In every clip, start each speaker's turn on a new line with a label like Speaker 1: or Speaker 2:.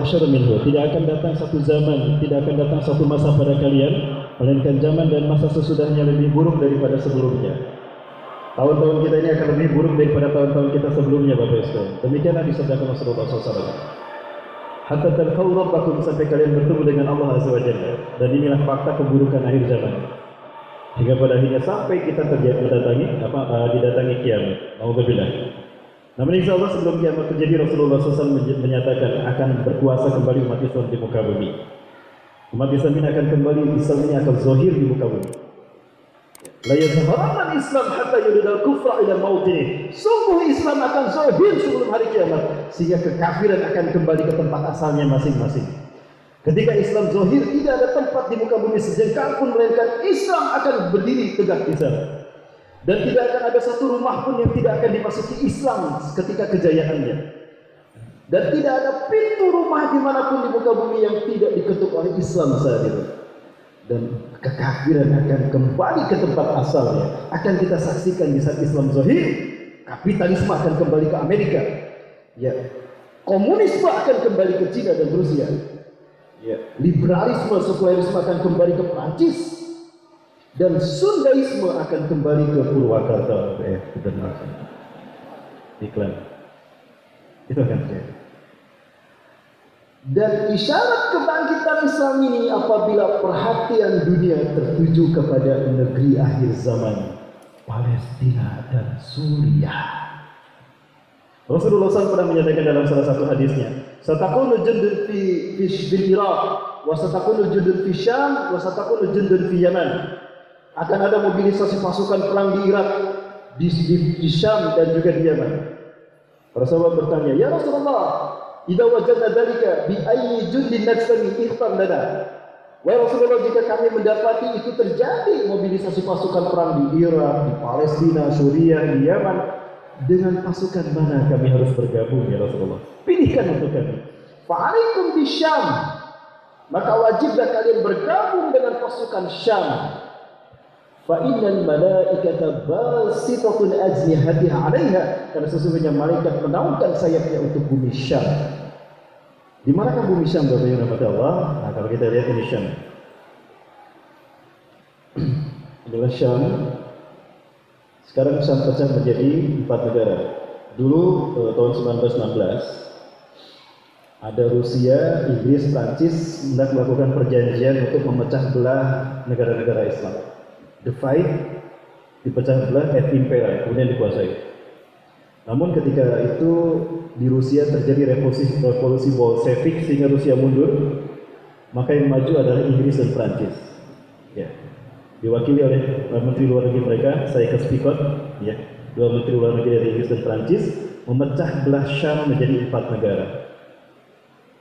Speaker 1: ahsyar minhu. Tidak akan datang satu zaman, tidak akan datang satu masa pada kalian, melainkan zaman dan masa sesudahnya lebih buruk daripada sebelumnya. Tahun-tahun kita ini akan lebih buruk daripada tahun-tahun kita sebelumnya, Bapak Ibu. Demikianlah disabdakan Rasulullah SAW. Hatta talqaw rabbakum, sampai kalian bertemu dengan Allah Azza wa Jalla. Dan inilah fakta keburukan akhir zaman. Hingga pada akhirnya sampai kita didatangi kiamat. Alhamdulillah. Namun insya Allah sebelum kiamat terjadi, Rasulullah SAW menyatakan akan berkuasa kembali umat Islam di muka bumi. Umat Islam ini akan kembali, Islam ini akan zahir di muka bumi. La yazharanna al-Islam hatta yudal kufra ila mautih. Sungguh Islam akan zahir sebelum hari kiamat, sehingga kekafiran akan kembali ke tempat asalnya masing-masing. Ketika Islam zahir, tidak ada tempat di muka bumi sejengkal pun melainkan Islam akan berdiri tegak di sana. Dan tidak akan ada satu rumah pun yang tidak akan dimasuki Islam ketika kejayaannya. Dan tidak ada pintu rumah dimanapun di muka bumi yang tidak diketuk oleh Islam saat itu. Dan kekafiran akan kembali ke tempat asalnya. Akan kita saksikan di saat Islam zahir, kapitalisme akan kembali ke Amerika. Ya, komunisme akan kembali ke Cina dan Rusia. Ya, liberalisme, sekularisme akan kembali ke Prancis. Dan Sundaisme akan kembali ke Purwakarta. Benar. Iklan. Itu akan terjadi. Dan isyarat kebangkitan Islam ini apabila perhatian dunia tertuju kepada negeri akhir zaman, Palestina dan Suriah. Rasulullah SAW pernah menyatakan dalam salah satu hadisnya, "Satakunu jundun fil Iraq, wa satakunu jundun fi Syam, wa satakunu jundun fi Yaman." Akan ada mobilisasi pasukan perang di Irak, di Syam dan juga di Yaman. Para sahabat bertanya, "Ya Rasulullah, idza wajadna dzalika bi ayyi jundin najtami ihtar lana?" Wahai Rasulullah, jika kami mendapati itu terjadi mobilisasi pasukan perang di Irak, di Palestina, Suriah, di Yaman, dengan pasukan mana kami harus bergabung ya Rasulullah? Pilihkan untuk kami. Fa'alaikum bisyam, maka wajiblah kalian bergabung dengan pasukan Syam. Fa'innal malaikata basitatun ajnihatiha 'alaiha, karena sesungguhnya malaikat menaungkan sayapnya untuk bumi Syam. Di manakah bumi Syam, Bapak Ibu rahmati Allah? Nah, kalau kita lihat ini Syam. Inilah Syam. Sekarang Syam pecah menjadi 4 negara. Dulu tahun 1916 ada Rusia, Inggris, Prancis hendak melakukan perjanjian untuk memecah belah negara-negara Islam. Divide, dipecah belah et impera, kemudian dikuasai. Namun ketika itu di Rusia terjadi revolusi Bolshevik sehingga Rusia mundur, maka yang maju adalah Inggris dan Prancis. Ya. Diwakili oleh Menteri Luar Negeri mereka, Sykes Picot, ya, dua Menteri Luar Negeri dari Inggris dan Prancis, memecah belah Syam menjadi 4 negara.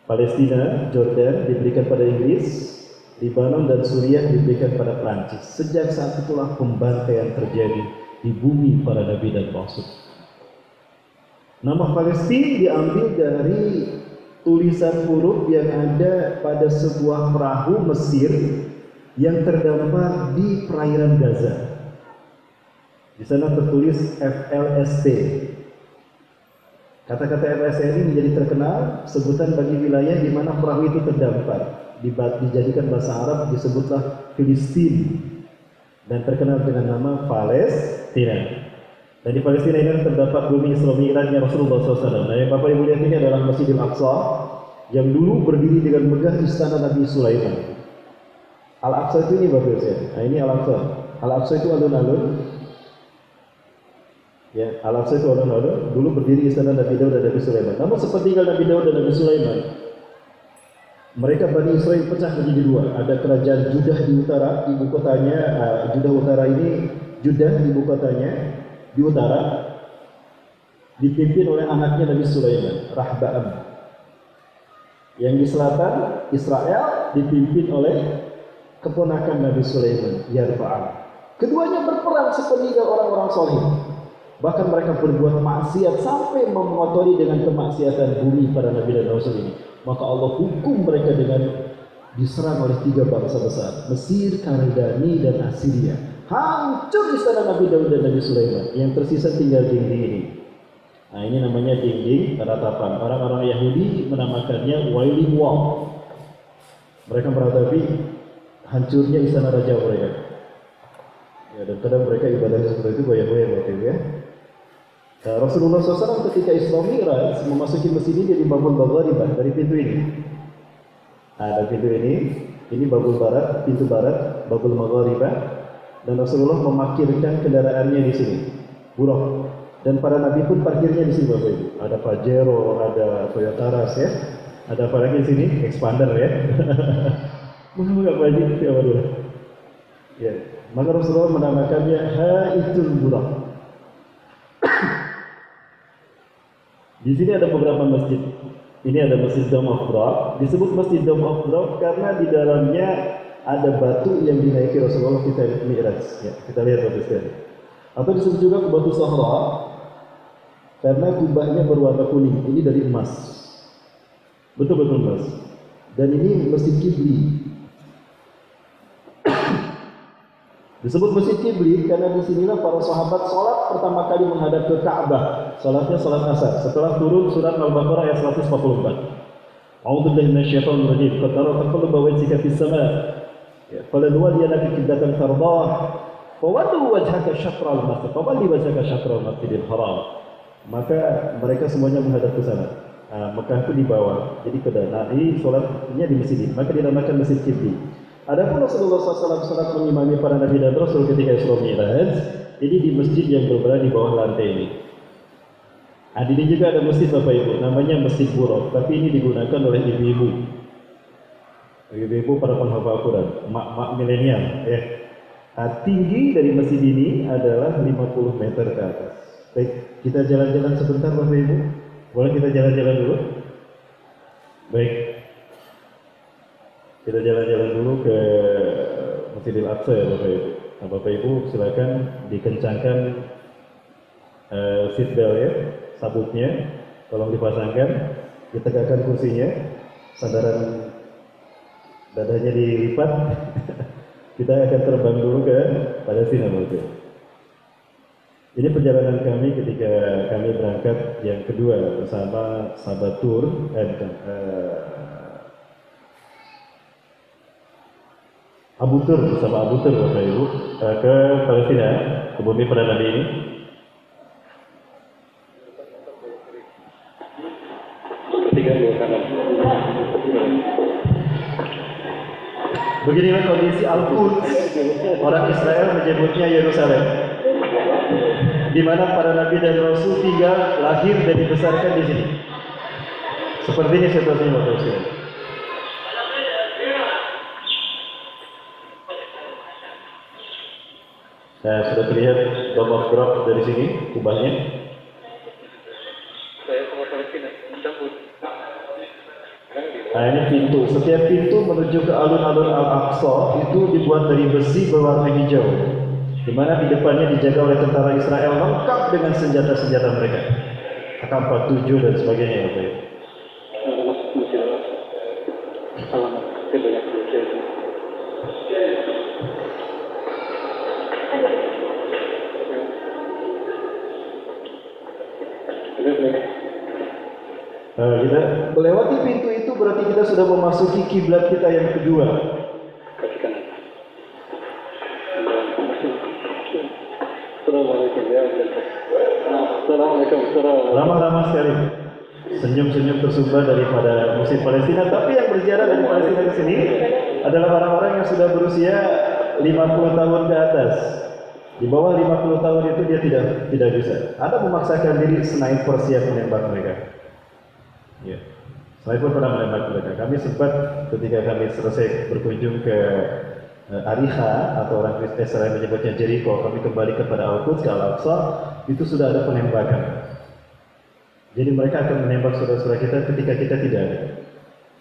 Speaker 1: Palestina, Jordan diberikan pada Inggris, Lebanon dan Suriah diberikan pada Prancis. Sejak saat itulah pembantaian terjadi di bumi para nabi dan rasul. Nama Palestina diambil dari tulisan huruf yang ada pada sebuah perahu Mesir yang terdampar di perairan Gaza. Di sana tertulis FLST. Kata-kata FLST ini menjadi terkenal sebutan bagi wilayah di mana perahu itu terdampar. Dijadikan bahasa Arab disebutlah Filistin dan terkenal dengan nama Palestina. Dan di Palestina ini terdapat bumi Islam Mi'rajnya Rasulullah SAW. Nah, yang Bapak Ibu lihat ini adalah Masjidil Aqsa yang dulu berdiri dengan megah istana Nabi Sulaiman. Al-Aqsa itu ini Bapak Ibu. Nah, ini Al-Aqsa. Al-Aqsa itu alun-alun. Ya, Al-Aqsa itu alun-alun. Dulu berdiri istana Nabi Daud dan Nabi Sulaiman. Namun seperti Nabi Daud dan Nabi Sulaiman, mereka Bani Israel pecah menjadi 2. Ada kerajaan Judah di utara, ibu kotanya Judah utara ini, Judah ibu kotanya di utara, dipimpin oleh anaknya Nabi Sulaiman, Rahba'am. Yang di selatan, Israel, dipimpin oleh keponakan Nabi Sulaiman, Yarba'am. Keduanya berperang sepeninggal orang-orang soleh. Bahkan mereka berbuat maksiat sampai mengotori dengan kemaksiatan bumi para Nabi dan Rasul ini. Maka Allah hukum mereka dengan diserang oleh 3 bangsa besar, Mesir, Kaldani, dan Assyria. Hancur istana Nabi Daud dan Nabi Sulaiman. Yang tersisa tinggal dinding ini. Nah, ini namanya dinding ratapan. Orang-orang Yahudi menamakannya Wailing Wall. Mereka meratapi hancurnya istana raja mereka. Ya, dan kadang mereka ibadah seperti itu goyah-goyah waktu itu ya. Nah, Rasulullah SAW ketika Isra Mi'raj memasuki masjid ini dari Babul Maghribah, dari pintu ini. Nah, dari pintu ini Babul Barat, pintu barat, Babul Maghribah, dan Rasulullah memarkirkan kendaraannya di sini, Buraq. Dan para nabi pun parkirnya di sini Bapak Ibu. Ada Pajero, ada Toyota Rush ya. Ada apa lagi di sini? Expander ya. Moga-moga Pak Haji siapa dulu? Ya, maka Rasulullah menamakannya Haitul Buraq. Di sini ada beberapa masjid. Ini ada Masjid Dome of Rock. Disebut Masjid Dome of Rock karena di dalamnya ada batu yang dinaiki Rasulullah ketika Mi'raj. Ya, kita lihat Bapak sekalian. Atau disebut juga Batu Sahra karena kubahnya berwarna kuning. Ini dari emas. Betul-betul emas. Dan ini Masjid Kibli. Disebut Masjid Kibli karena disinilah para sahabat sholat pertama kali menghadap ke Ka'bah. Sholatnya sholat asar. Setelah turun surat Al-Baqarah ayat 144. A'udzubillahi minasyaitonir rajim. Qad tara taqalluba wajhika fis sama'. Falanwalliyannaka qiblatan tardah. Fawallu wajhaka syatral masjid. Fawalli wajhaka syatral Masjidil Haram. Maka mereka semuanya menghadap ke sana. Mekah itu di bawah. Jadi ke dana. Ini sholatnya di masjid ini. Maka dinamakan Masjid Kibli. Adapun Rasulullah SAW salat mengimami para nabi dan rasul ketika Isra Mi'raj, ini di masjid yang berada di bawah lantai ini. Di sini juga ada masjid Bapak Ibu, namanya Masjid Buraq, tapi ini digunakan oleh ibu-ibu. Ibu-ibu para penghafal Al-Quran, mak-mak milenial ya. Tinggi dari masjid ini adalah 50 meter ke atas. Baik, kita jalan-jalan sebentar Bapak Ibu. Boleh kita jalan-jalan dulu? Baik. Kita jalan-jalan dulu ke Masjidil Aqsa ya Bapak Ibu. Nah, Bapak Ibu silakan dikencangkan seat belt ya, sabutnya, tolong dipasangkan, ditegakkan kursinya, sandaran dadanya dilipat. Kita akan terbang dulu ke Palestina Bapak Ibu. Ini perjalanan kami ketika kami berangkat yang kedua bersama sahabat tour, Abu Tur bersama Abu Tur Bapak Ibu ke Palestina, ke bumi pada Nabi ini. Beginilah kondisi Al-Quds. Orang Israel menyebutnya Yerusalem, di mana para Nabi dan Rasul tinggal, lahir dan dibesarkan di sini. Seperti ini situasinya Bapak Ibu. Nah, sudah terlihat Dome of Rock dari sini, kubahnya. Nah, ini pintu. Setiap pintu menuju ke alun-alun Al-Aqsa itu dibuat dari besi berwarna hijau, di mana di depannya dijaga oleh tentara Israel lengkap dengan senjata-senjata mereka, AK-47 dan sebagainya. Kita melewati pintu itu berarti kita sudah memasuki kiblat kita yang kedua. Ramah-ramah sekali, senyum-senyum tersumbat daripada muslim Palestina. Tapi yang berziarah dari Palestina ke sini adalah orang-orang yang sudah berusia 50 tahun ke atas. Di bawah 50 tahun itu dia tidak bisa. Ada memaksakan diri sniper siap menembak mereka. Ya, sniper pernah menembak mereka. Kami sempat ketika kami selesai berkunjung ke Ariha atau orang Israel menyebutnya Jericho, kami kembali kepada Al-Quds, ke Al-Aqsa, itu sudah ada penembakan. Jadi mereka akan menembak saudara-saudara kita ketika kita tidak ada.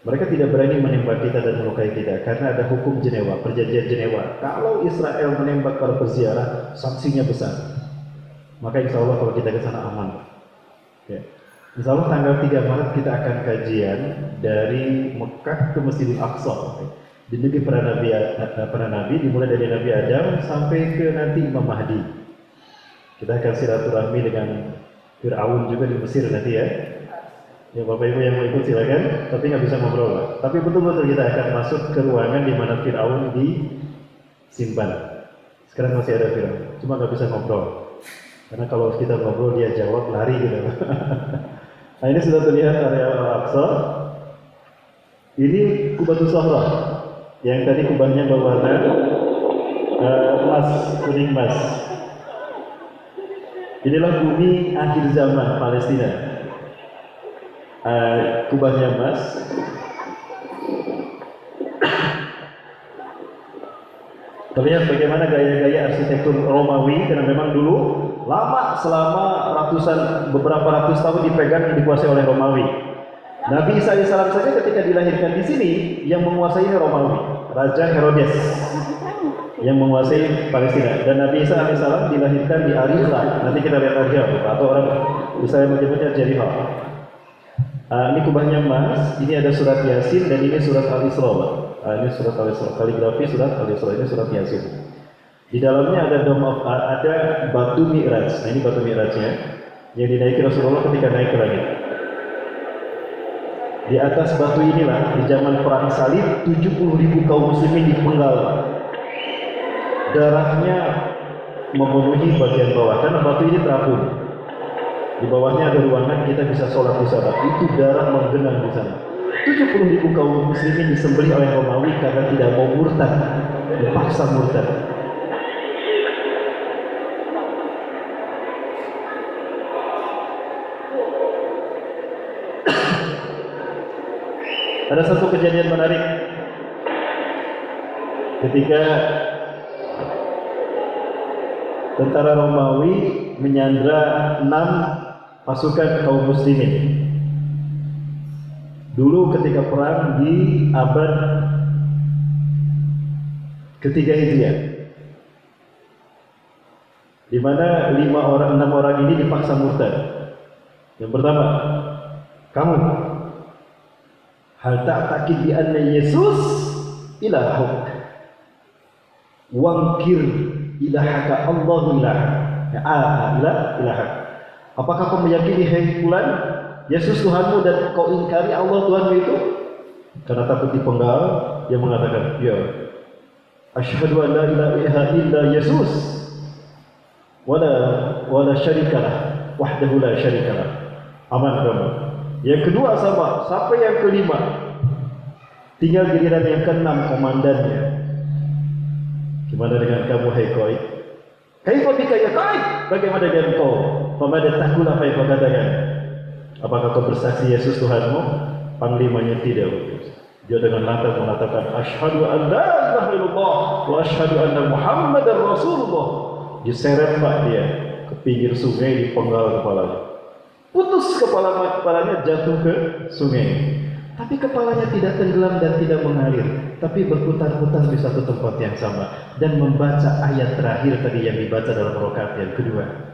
Speaker 1: Mereka tidak berani menembak kita dan melukai kita karena ada hukum Jenewa, perjanjian Jenewa. Kalau Israel menembak para peziarah, sanksinya besar. Maka insya Allah kalau kita ke sana aman. Ya. Insya Allah tanggal 3 Maret kita akan kajian dari Mekah ke Masjidil Aqsa. Di negeri para nabi dimulai dari Nabi Adam sampai ke nanti Imam Mahdi. Kita akan silaturahmi dengan Fir'aun juga di Mesir nanti ya. Ya Bapak Ibu yang mau ikut silakan, tapi nggak bisa ngobrol. Tapi betul-betul kita akan masuk ke ruangan di mana Fir'aun disimpan. Sekarang masih ada Fir'aun, cuma nggak bisa ngobrol. Karena kalau kita ngobrol dia jawab lari gitu. Nah ini sudah terlihat area Al-Aqsa. Ini Qubatus Sahra. Yang tadi kubahnya berwarna emas, kuning emas. Inilah bumi akhir zaman Palestina. Kubahnya emas. Terlihat bagaimana gaya-gaya arsitektur Romawi, karena memang dulu lama, selama beberapa ratus tahun dipegang, dikuasai oleh Romawi. Nabi Isa AS saja ketika dilahirkan di sini, yang menguasai Romawi, Raja Herodes yang menguasai Palestina. Dan Nabi Isa AS dilahirkan di Ariha. Nanti kita lihat Ariha, atau orang bisa menyebutnya Jericho. Ini kubahnya emas, ini ada surat Yasin, dan ini surat Al-Isra. Ini surat Al-Isra, kaligrafi surat Al-Isra, ini surat Yasin. Di dalamnya ada ada batu Mi'raj. Nah ini batu Mi'rajnya yang dinaiki Rasulullah ketika naik ke langit. Di atas batu inilah di zaman perang salib 70.000 kaum muslimin dipenggal. Darahnya memenuhi bagian bawah karena batu ini terapung. Di bawahnya ada ruangan kita bisa sholat di sana. Itu darah menggenang di sana. 70.000 kaum muslimin disembelih oleh Romawi karena tidak mau murtad, dipaksa murtad. Ada satu kejadian menarik ketika tentara Romawi menyandra 6 pasukan kaum muslimin. Dulu ketika perang di abad ketiga Hijriah, di mana 6 orang ini dipaksa murtad. Yang pertama, kamu hal ta'taqid bi anna Yesus ilahuk wangkir ilahaka Allahu ilahak. Apakah kau meyakini hai fulan Yesus Tuhanmu dan kau ingkari Allah Tuhanmu itu? Karena takut dipenggal, dia mengatakan, ya, asyhadu an la ilaha illa Yesus wala syarikalah wahdahu la syarikalah. Aman kamu. Yang kedua sama, sampai yang kelima. Tinggal giliran yang keenam komandannya. Gimana dengan kamu hai koi? Kaifa bika ya koi? Bagaimana dengan kau? Pemada takul apa yang kau katakan? Apakah kau bersaksi Yesus Tuhanmu? Panglimanya tidak. Dia dengan lantang mengatakan asyhadu an la ilaha illallah wa asyhadu anna Muhammadar Rasulullah. Diseret Pak dia ke pinggir sungai, dipenggal kepalanya. Putus kepalanya jatuh ke sungai. Tapi kepalanya tidak tenggelam dan tidak mengalir, tapi berputar-putar di satu tempat yang sama dan membaca ayat terakhir tadi yang dibaca dalam rakaat yang kedua.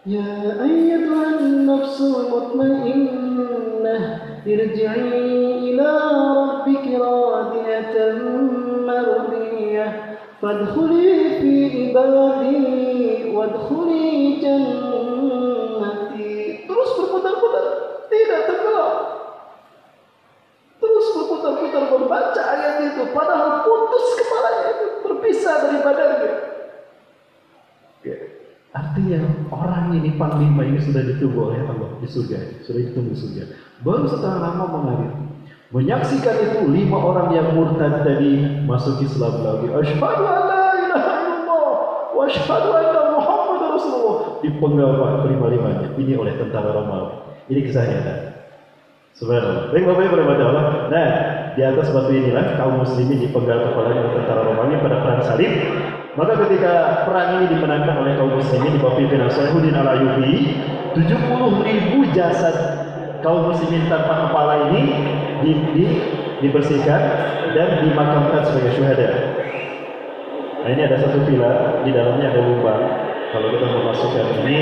Speaker 1: Ya ayyatuhan nafsul mutmainnah irji'i ila rabbiki radiyatan mardiyah fadkhuli fi ibadi wadkhuli jannati. Terus berputar-putar, tidak tenggelam. Terus berputar-putar membaca ayat itu, padahal putus kepalanya itu, berpisah dari badannya. Artinya orang ini, panglima ini sudah ditunggu oleh Allah di surga, sudah ditunggu di surga. Baru setelah lama mengalir, menyaksikan itu 5 orang yang murtad tadi masuk Islam lagi. Asyhadu an la ilaha illallah wa asyhadu anna Muhammadar Rasulullah. Dipenggal Pak kelima-limanya ini oleh tentara Romawi. Ini kisahnya. Subhanallah. Baik Bapak Ibu rahmati Allah. Nah, di atas batu inilah kaum muslimin dipenggal kepalanya oleh tentara Romawi pada perang salib. Maka ketika perang ini dimenangkan oleh kaum muslimin di bawah pimpinan Salahuddin Al-Ayyubi, 70.000 jasad kaum muslimin tanpa kepala ini dibersihkan dan dimakamkan sebagai syuhada. Nah ini ada satu pilar, di dalamnya ada lubang. Kalau kita memasukkan ini,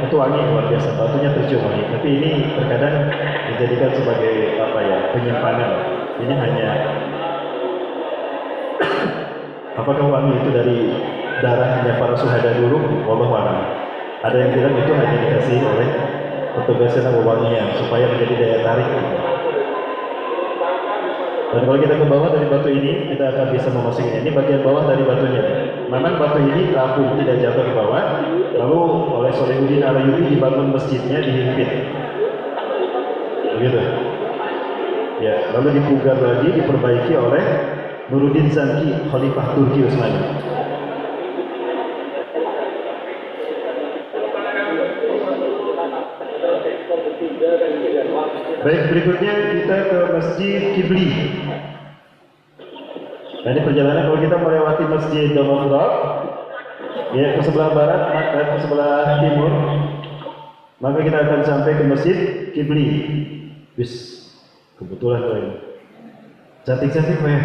Speaker 1: itu wangi luar biasa, batunya tercium wangi. Tapi ini terkadang dijadikan sebagai penyimpanan. Ini hanya apakah wangi itu dari darahnya para syuhada dulu? Wallahu a'lam. Ada yang bilang itu hanya dikasih oleh petugasnya wewangian supaya menjadi daya tarik. Dan kalau kita ke bawah dari batu ini, kita akan bisa memasukinya. Ini bagian bawah dari batunya. Memang batu ini rapuh, tidak jatuh ke bawah. Lalu oleh Solihuddin Al-Ayyubi dibangun masjidnya, dihimpit. Begitu. Ya, lalu dipugar lagi, diperbaiki oleh Nuruddin Zanki, Khalifah Turki Utsmani. Baik, berikutnya kita ke Masjid Qibli. Nah, ini perjalanan kalau kita melewati Masjid Damasraq, ya ke sebelah barat, ke sebelah timur, maka kita akan sampai ke Masjid Qibli. Bis, kebetulan tuh ini. Cantik-cantik ya.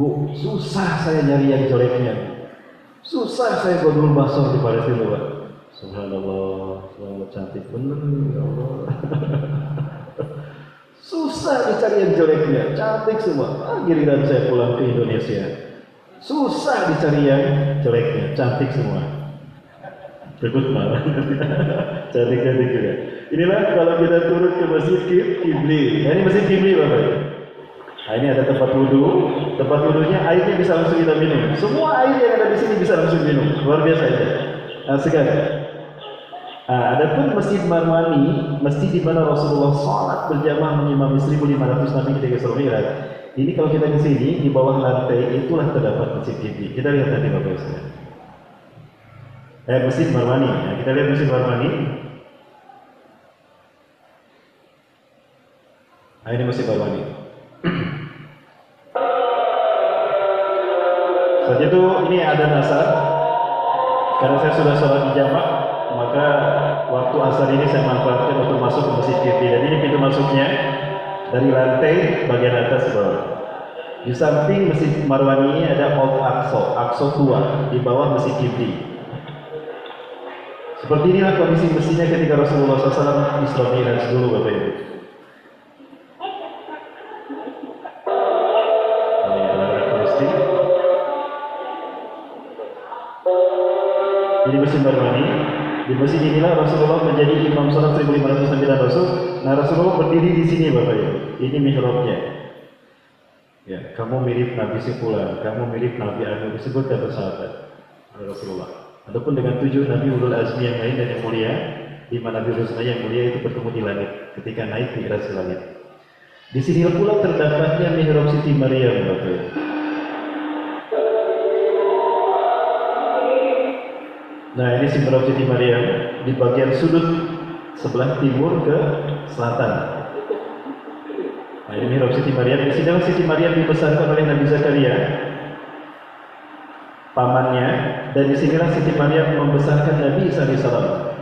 Speaker 1: Bu, susah saya nyari yang jeleknya. Susah saya godul basor di Palestina, Pak. Subhanallah, selamat cantik bener ya Allah. Susah dicari yang jeleknya, cantik semua. Giliran saya pulang ke Indonesia, susah dicari yang jeleknya, cantik semua. Berikut malah, cantik-cantik juga. Inilah kalau kita turun ke Masjid Qibli. Nah, ini Masjid Qibli, Bapak. Nah, ini ada tempat wudhu. Tempat wudhunya airnya bisa langsung kita minum. Semua air yang ada di sini bisa langsung minum. Luar biasa aja. Nah, sekarang. Adapun Masjid Marwani, masjid di mana Rasulullah sholat berjamaah mengimami 1.500 nabi ketika Isra Mi'raj. Ini kalau kita ke sini di bawah lantai itulah terdapat Masjid Qibli. Kita lihat nanti Bapak Ibu. Masjid Marwani. Nah, kita lihat Masjid Marwani. Nah, ini Masjid Marwani. Saat itu ini ada nasar. Karena saya sudah sholat di jamak, maka waktu asar ini saya manfaatkan untuk masuk ke Masjid Qibli. Dan ini pintu masuknya dari lantai bagian atas bawah. Di samping Masjid Marwani ini ada Old Aqsa, Aqsa tua di bawah Masjid Qibli. Seperti inilah kondisi masjidnya ketika Rasulullah SAW Isra Mi'raj dulu, Bapak Ibu. Ini Masjid Marwani. Di masjid inilah Rasulullah menjadi imam salat 1.500 nabi dan rasul. Nah, Rasulullah berdiri di sini, Bapak Ibu. Ini mihrabnya. Ya, kamu mirip Nabi Sepulan, kamu mirip Nabi Anu, disebutkan bersahabat oleh Rasulullah. Adapun dengan 7 Nabi Ulul Azmi yang lain dan yang mulia, 5 Nabi Rasulullah yang mulia itu bertemu di langit ketika naik mi'raj ke langit. Di sini pula terdapatnya mihrab Siti Maryam, Bapak Ibu. Nah, ini mihrab Siti Maryam di bagian sudut sebelah timur ke selatan. Nah, ini mihrab Siti Maryam. Di sini Siti Maryam dibesarkan oleh Nabi Zakaria, pamannya, dan disinilah Siti Maryam membesarkan Nabi Isa alaihissalam.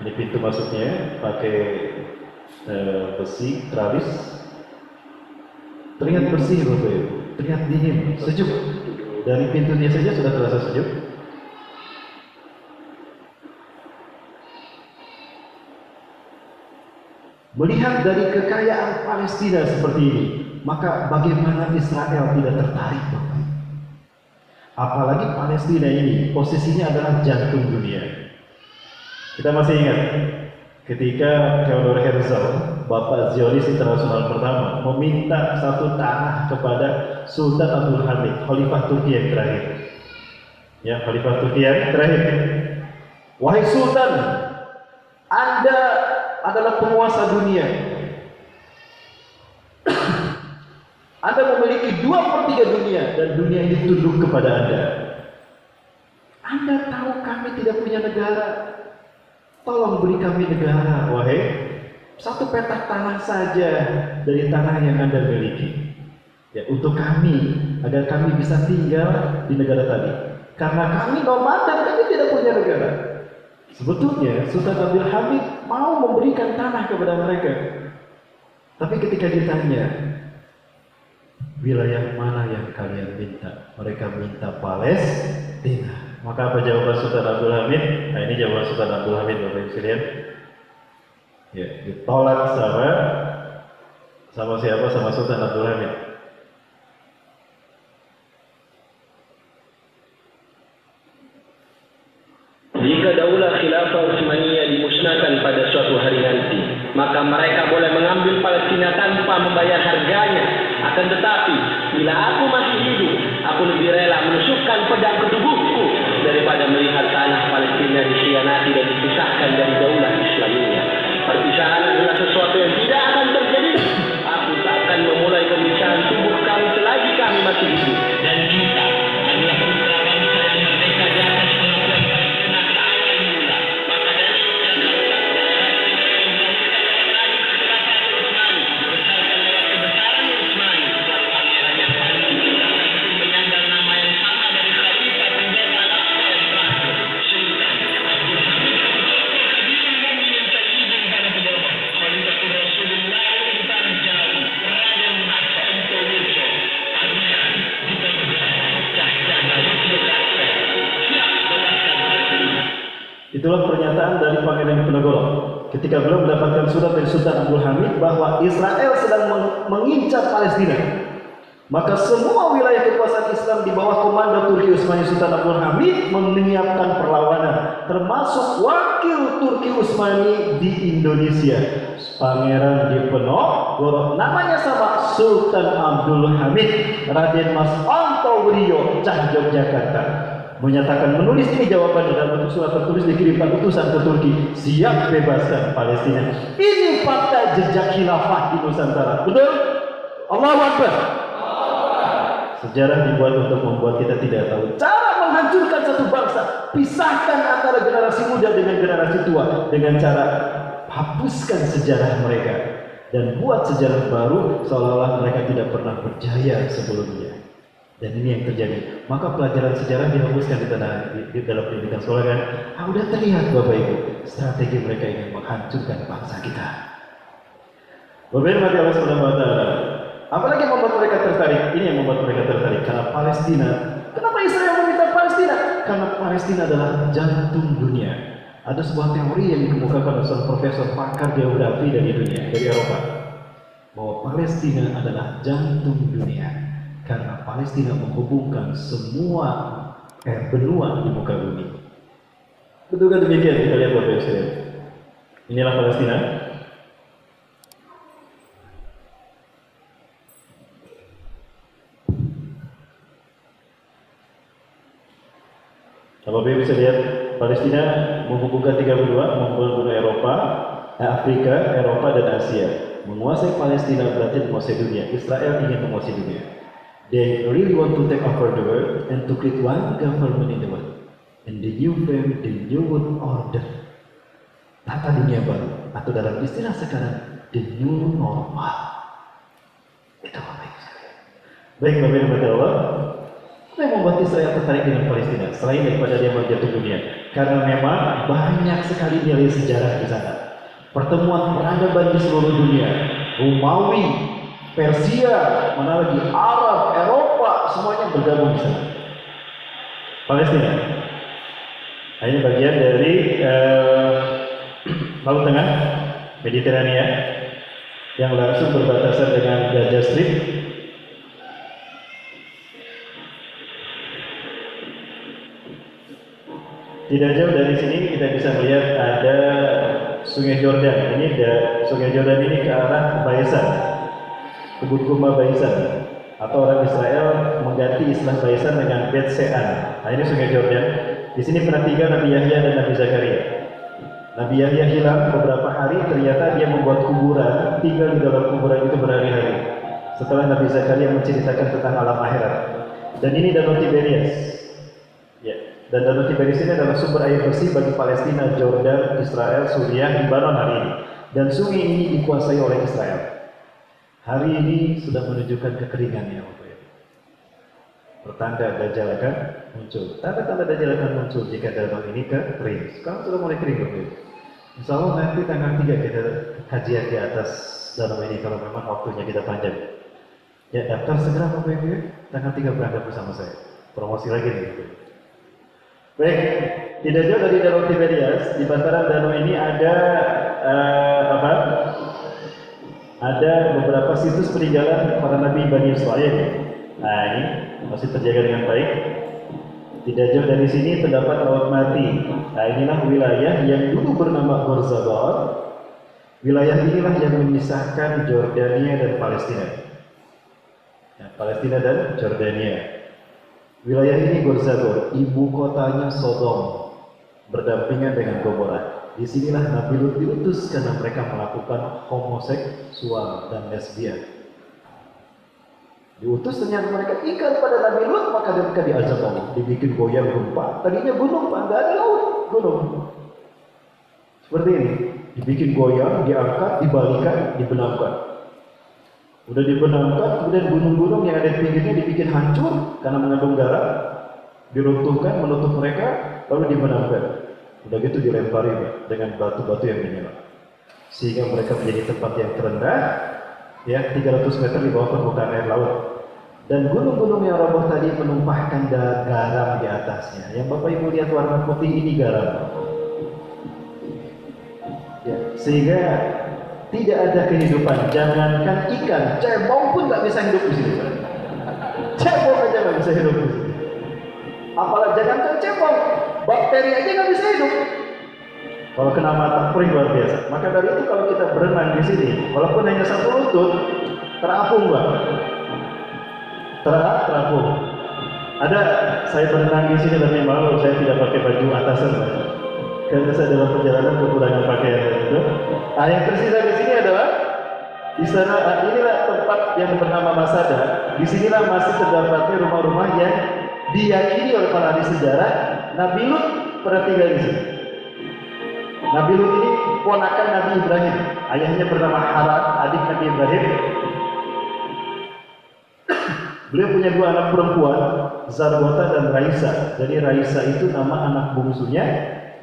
Speaker 1: Ini pintu masuknya pakai besi tralis. Terlihat bersih, Bapak Ibu. Terlihat dingin, sejuk. Dari pintunya saja sudah terasa sejuk. Melihat dari kekayaan Palestina seperti ini, maka bagaimana Israel tidak tertarik, Bapak? Apalagi Palestina ini posisinya adalah jantung dunia. Kita masih ingat ketika Theodor Herzl, Bapak Zionis Internasional pertama, meminta satu tanah kepada Sultan Abdul Hamid, Khalifah Turki yang terakhir. Ya, Khalifah Turki yang terakhir. Wahai Sultan, Anda adalah penguasa dunia. Anda memiliki 2/3 dunia dan dunia ini tunduk kepada Anda. Anda tahu kami tidak punya negara. Tolong beri kami negara, wahai. Satu petak tanah saja dari tanah yang Anda miliki. Ya, untuk kami, agar kami bisa tinggal di negara tadi. Karena kami nomaden, kami tidak punya negara. Sebetulnya Sultan Abdul Hamid mau memberikan tanah kepada mereka. Tapi ketika ditanya, wilayah mana yang kalian minta? Mereka minta Palestina. Maka apa jawaban Sultan Abdul Hamid? Nah, ini jawaban Sultan Abdul Hamid, Bapak Ibu sekalian. Ya, ditolak sama siapa? Sama Sultan Abdul Hamid.
Speaker 2: Jika daulah khilafah Utsmaniyah dimusnahkan pada suatu hari nanti, maka mereka boleh mengambil Palestina tanpa membayar harganya. Akan tetapi, bila aku masih hidup, aku lebih rela menusukkan pedang ke tubuhku daripada melihat tanah Palestina dikhianati dan dipisahkan dari daulah Islamiyah. Perpisahan adalah sesuatu yang tidak akan terjadi. Aku tak akan memulai pemisahan tubuh kami selagi kami masih hidup. Dan kita adalah putra bangsa yang merdeka di atas pengakuan Palestina ke awal mula. Maka dari sejak daulah besarkan lewat kebesaran Utsmani, dan pangeran yang paling berkuasa itu menyandang nama yang sama dari Khalifah pendeta Al-Aqsa yang terakhir, Sultan Abdul Hamid.
Speaker 1: Itulah pernyataan dari Pangeran Diponegoro ketika beliau mendapatkan surat dari Sultan Abdul Hamid bahwa Israel sedang mengincar Palestina. Maka semua wilayah kekuasaan Islam di bawah komando Turki Utsmani Sultan Abdul Hamid menyiapkan perlawanan, termasuk wakil Turki Utsmani di Indonesia, Pangeran Diponegoro, namanya sama, Sultan Abdul Hamid, Raden Mas Antowiryo Cah Yogyakarta, menyatakan menulis ini jawaban dalam bentuk surat tertulis dikirimkan utusan ke Turki, siap bebaskan Palestina. Ini fakta jejak khilafah di Nusantara. Betul? Allahu Akbar. Sejarah dibuat untuk membuat kita tidak tahu cara menghancurkan satu bangsa. Pisahkan antara generasi muda dengan generasi tua dengan cara hapuskan sejarah mereka dan buat sejarah baru seolah-olah mereka tidak pernah berjaya sebelumnya. Dan ini yang terjadi. Maka pelajaran sejarah dihapuskan di dalam pendidikan sekolah kan. Sudah terlihat Bapak Ibu, strategi mereka ingin menghancurkan bangsa kita. Bapak Ibu Allah Subhanahu wa taala. Apalagi yang membuat mereka tertarik? Ini yang membuat mereka tertarik karena Palestina. Kenapa Israel meminta Palestina? Karena Palestina adalah jantung dunia. Ada sebuah teori yang dikemukakan oleh seorang profesor pakar geografi dari dunia, dari Eropa, bahwa Palestina adalah jantung dunia karena Palestina menghubungkan semua benua di muka bumi. Betul kan demikian? Kita lihat Bapak Ibu sekalian. Inilah Palestina. Kalau Bapak bisa lihat, Palestina menghubungkan tiga benua, menghubungkan Eropa, Afrika, Eropa, dan Asia. Menguasai Palestina berarti menguasai dunia. Israel ingin menguasai dunia. They really want to take over the world and to create one government in the world. And the new frame, the new world order. Tata dunia baru, atau dalam istilah sekarang, the new normal. Itu Bapak Ibu sekalian. Baik Bapak Ibu Allah. Apa yang membuat Israel tertarik dengan Palestina selain daripada dia menjatuh dunia? Karena memang banyak sekali nilai sejarah di sana. Pertemuan peradaban di seluruh dunia, Romawi, Persia, mana lagi Arab, Eropa, semuanya bergabung di sana. Palestina. Nah, ini bagian dari Laut Tengah, Mediterania, yang langsung berbatasan dengan Gaza Strip. Tidak jauh dari sini kita bisa melihat ada Sungai Jordan. Ini Sungai Jordan ini ke arah Baisan, kebun kurma Baisan, atau orang Israel mengganti istilah Baisan dengan Bet Sean. Nah, ini Sungai Jordan. Di sini pernah tinggal Nabi Yahya dan Nabi Zakaria. Nabi Yahya hilang beberapa hari, ternyata dia membuat kuburan, tinggal di dalam kuburan itu berhari-hari. Setelah Nabi Zakaria menceritakan tentang alam akhirat. Dan ini Danau Tiberias. Ya. Dan Danau Tiberias ini adalah sumber air bersih bagi Palestina, Jordan, Israel, Suriah, Lebanon hari ini. Dan sungai ini dikuasai oleh Israel. Hari ini sudah menunjukkan kekeringannya, Bapak Ibu. Pertanda Dajjal akan muncul. Tanda-tanda Dajjal akan muncul jika danau ini kering. Sekarang sudah mulai kering, Bapak Ibu. Insya Allah nanti tanggal 3 kita kajian di atas danau ini kalau memang waktunya kita panjang. Ya, daftar segera Bapak Ibu. Tanggal 3 berangkat bersama saya. Promosi lagi nih, Bapak Ibu. Baik, tidak jauh dari Danau Tiberias, di bantaran danau ini ada ada beberapa situs peninggalan para nabi Bani Israel. Nah, ini masih terjaga dengan baik. Tidak jauh dari sini terdapat Laut Mati. Nah, inilah wilayah yang dulu bernama Gorzabal. Wilayah inilah yang memisahkan Jordania dan Palestina. Nah, Palestina dan Jordania. Wilayah ini Gorzabal, ibu kotanya Sodom, berdampingan dengan Gomora. Disinilah Nabi Lut diutus karena mereka melakukan homoseksual dan lesbian. Diutus ternyata mereka ikat pada Nabi Lut, maka mereka diajak Allah, dibikin goyang gempa. Tadinya gunung, Pak, nggak ada laut, gunung. Seperti ini, dibikin goyang, diangkat, dibalikan, dibenamkan. Udah dibenamkan, kemudian gunung-gunung yang ada di pinggirnya dibikin hancur karena mengandung garam, diruntuhkan, menutup mereka, lalu dibenamkan. Udah gitu dilempari dengan batu-batu yang menyala, sehingga mereka menjadi tempat yang terendah, ya 300 meter di bawah permukaan air laut. Dan gunung-gunung yang roboh tadi menumpahkan garam di atasnya. Yang Bapak Ibu lihat warna putih ini garam. Ya, sehingga tidak ada kehidupan. Jangankan ikan, cebong pun nggak bisa hidup di sini. Cebong aja nggak bisa hidup di sini. Apalagi jangankan cebong, bakteri aja nggak bisa hidup. Kalau kena mata perih luar biasa. Maka dari itu kalau kita berenang di sini, walaupun hanya satu lutut, terapung, Pak. Terapung. Ada saya berenang di sini lebih malu, saya tidak pakai baju atasan, Pak. Karena saya dalam perjalanan kekurangan pakaian itu. Nah, yang tersisa di sini adalah di sana, inilah tempat yang bernama Masada. Di sinilah masih terdapatnya rumah-rumah yang diyakini oleh para ahli sejarah Nabi Lut pernah tinggal di sini. Nabi Lut ini ponakan Nabi Ibrahim. Ayahnya bernama Haran, adik Nabi Ibrahim. Beliau punya dua anak perempuan, Zarwata dan Raisa. Jadi Raisa itu nama anak bungsunya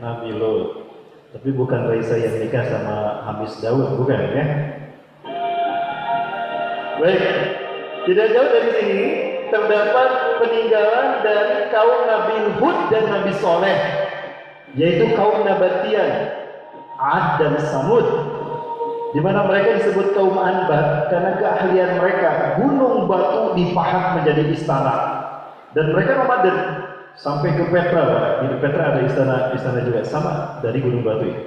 Speaker 1: Nabi Lut. Tapi bukan Raisa yang nikah sama Hamis Daud, bukan ya? Baik, tidak jauh dari sini terdapat peninggalan dari kaum Nabi Hud dan Nabi Soleh, yaitu kaum Nabatian, Ad dan Samud, di mana mereka disebut kaum Anbat karena keahlian mereka gunung batu dipahat menjadi istana, dan mereka nomaden sampai ke Petra, Pak. Di Petra ada istana juga sama dari gunung batu ini.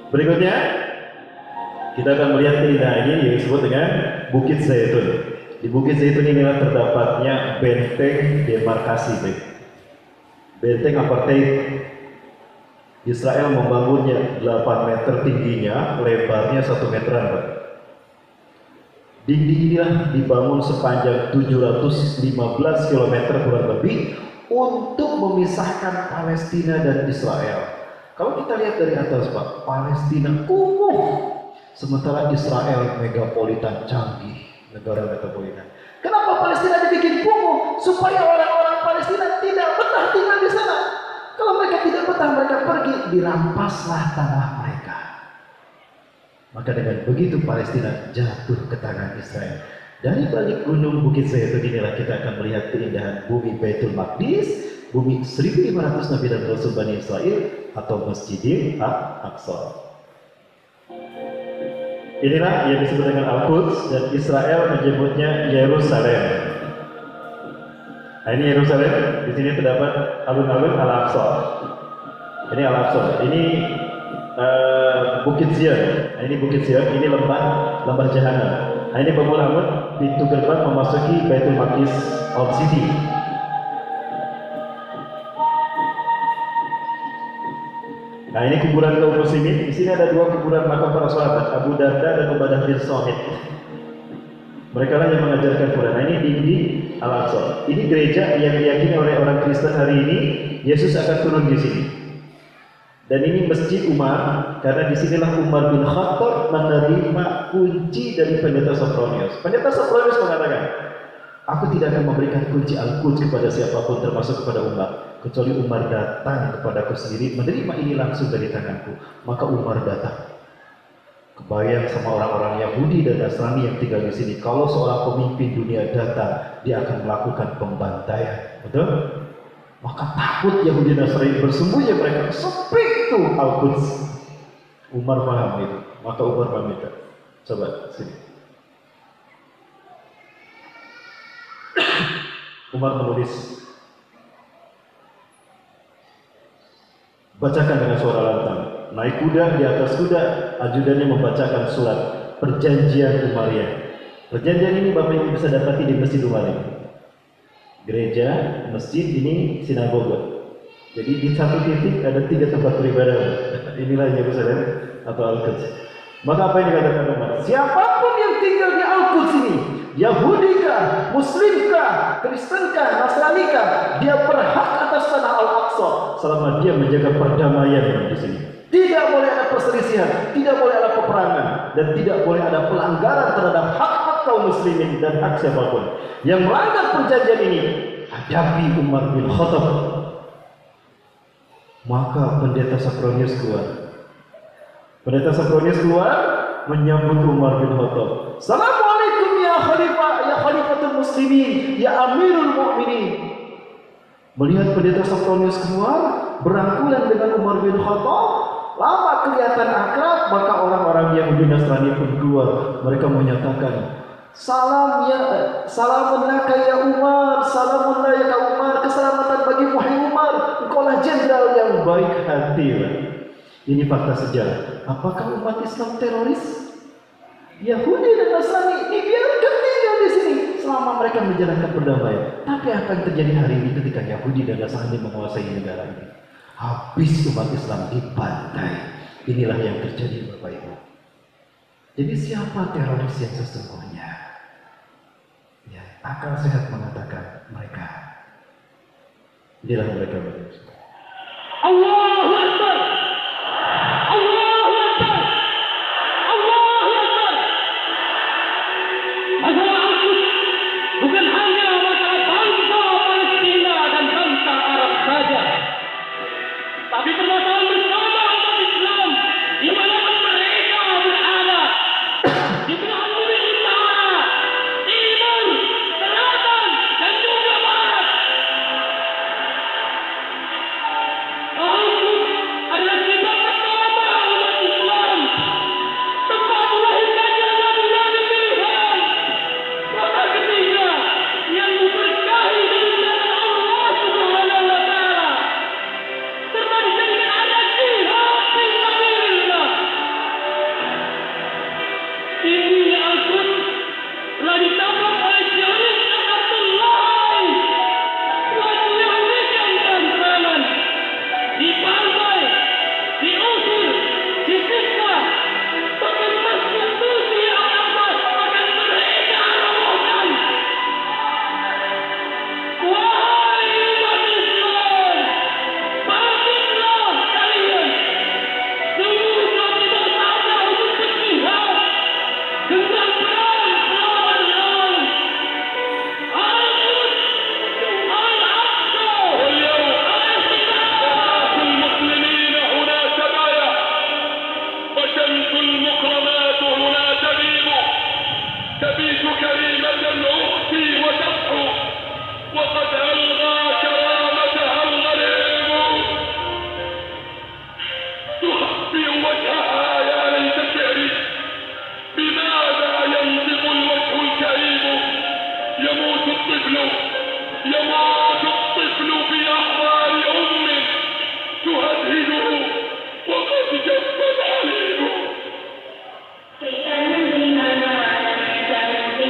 Speaker 1: Berikutnya kita akan melihat keindahan ini yang disebut dengan Bukit Zaitun. Di Bukit Zaitun inilah terdapatnya benteng demarkasi, benteng apartheid. Israel membangunnya 8 meter tingginya, lebarnya 1 meteran. Dinding inilah dibangun sepanjang 715 km kurang lebih untuk memisahkan Palestina dan Israel. Kalau kita lihat dari atas, Pak, Palestina kumuh, sementara Israel megapolitan, canggih, negara metropolitan. Kenapa Palestina dibikin kumuh? Supaya orang-orang Palestina tidak betah tinggal di sana. Kalau mereka tidak betah, mereka pergi, dirampaslah tanah mereka. Maka dengan begitu Palestina jatuh ke tangan Israel. Dari balik gunung Bukit Zaitun inilah kita akan melihat keindahan bumi Baitul Maqdis, bumi 1500 Nabi dan Rasul Bani Israel, atau Masjidil Aqsa. Inilah yang disebut dengan Al-Quds, dan Israel menyebutnya Yerusalem. Nah, ini Yerusalem. Di sini terdapat alun-alun Al-Aqsa. Ini Al-Aqsa. Ini Bukit Zion. Nah, ini Bukit Zion. Ini lembah Jahanam. Nah, ini Babul Amud, pintu gerbang memasuki Baitul Maqdis Old City. Nah, ini kuburan kaum muslimin. Di sini ada 2 kuburan makam para sahabat, Abu Darda dan Ubadah bin Samit. Mereka lah yang mengajarkan Quran. Nah, ini dinding Al-Aqsa. Ini gereja yang diyakini oleh orang Kristen hari ini Yesus akan turun di sini. Dan ini Masjid Umar, karena disinilah Umar bin Khattab menerima kunci dari pendeta Sophronius. Pendeta Sophronius mengatakan, aku tidak akan memberikan kunci Al-Quds kepada siapapun, termasuk kepada Umar, kecuali Umar datang kepadaku sendiri, menerima ini langsung dari tanganku. Maka Umar datang. Kebayang sama orang-orang Yahudi dan Nasrani yang tinggal di sini. Kalau seorang pemimpin dunia datang, dia akan melakukan pembantaian. Betul? Maka takut Yahudi dan Nasrani, bersembunyi mereka. Sepi itu Al-Quds. Umar paham itu. Maka Umar meminta. Coba sini. Umar menulis, bacakan dengan suara lantang. Naik kuda, di atas kuda, ajudannya membacakan surat Perjanjian Umayyah. Perjanjian ini Bapak Ibu bisa dapati di Masjid Umayyah. Gereja, masjid, ini sinagoga. Jadi di satu titik ada 3 tempat beribadah. Inilah Yerusalem atau Al-Quds. Maka apa yang dikatakan Umar? Siapapun yang tinggal di Al-Quds ini, Yahudi kah, Muslim kah, Kristen kah, Nasrani kah, dia berhak atas tanah Al-Aqsa selama dia menjaga perdamaian di sini. Tidak boleh ada perselisihan, tidak boleh ada peperangan, dan tidak boleh ada pelanggaran terhadap hak-hak kaum muslimin dan hak siapapun. Yang melanggar perjanjian ini, hadapi Umar bin Khattab. Maka pendeta Sophronius keluar. Pendeta Sophronius keluar menyambut Umar bin Khattab. Assalamualaikum ya Khalifah, ya Khalifatul Muslimin, ya Amirul Mukminin. Melihat pendeta Sophronius keluar berangkulan dengan Umar bin Khattab, lama kelihatan akrab, maka orang-orang Yahudi Nasrani pun keluar. Mereka menyatakan, salamun laka ya Umar, salamun laka ya Umar, keselamatan bagi wahai Umar, engkaulah jenderal yang baik hati. Ini fakta sejarah. Apakah umat Islam teroris? Yahudi dan Nasrani dibiarkan tinggal di sini selama mereka menjalankan perdamaian. Tapi apa yang terjadi hari ini ketika Yahudi dan Nasrani menguasai negara ini? Habis umat Islam dibantai. Inilah yang terjadi Bapak Ibu. Jadi siapa teroris yang sesungguhnya? Ya, akal sehat mengatakan mereka. Inilah mereka Bapak Ibu.
Speaker 2: Allahu Akbar. Allahu Akbar. Allahu Akbar. Masalah Al-Quds bukan hanya masalah bangsa Palestina dan bangsa Arab saja, tapi permasalahan bersama umat Islam di mana mereka berada di belahan bumi utara, timur, selatan, dan juga barat. Al-Quds adalah kiblat pertama umat Islam, tempat melahirkannya nabi-nabi pilihan, kota ketiga yang diberkahi dengan Allah Subhanahu wa Ta'ala, serta dijadikan ada jihad fi sabilillah. Ini Al-Quds telah ditabrak oleh Zionis dan Abdullah, dua Zionis yang berantem, dipantai, diusir, disiksa, bahkan masjid suci Al-Aqsa akan mereka robohkan. Wahai umat Islam, bangkitlah kalian. Sungguh telah tiba saatnya untuk berjihad dengan perang melawan lawan. Al-Quds, Al-Aqsa,
Speaker 3: المسلمين هنا تبايع وشمس المكرمات هنا تبيب تبيت كريمة أختي وتصحو وقد ألغى كرامتها الغريب تخفي وجهها يا ليت شعري بماذا ينطق الوجه الكريم يموت الطفل بأحضان أم تهدهده وقد جف الحليب.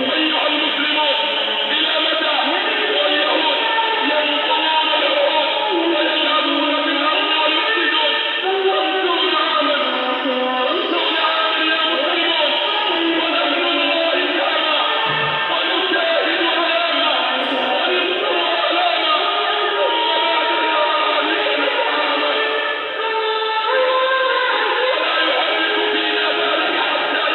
Speaker 3: أيها المسلمون، إلى متى واليهود ينقضون العهود ويلعبون في الأرض ويفسدون؟ 50 عاما يا مسلمون، ونحن الله كما ونشاهد أمامنا ونسمع آلاما، ثم بعد ذلك نتعامل ولا يحرك فينا ذلك حتى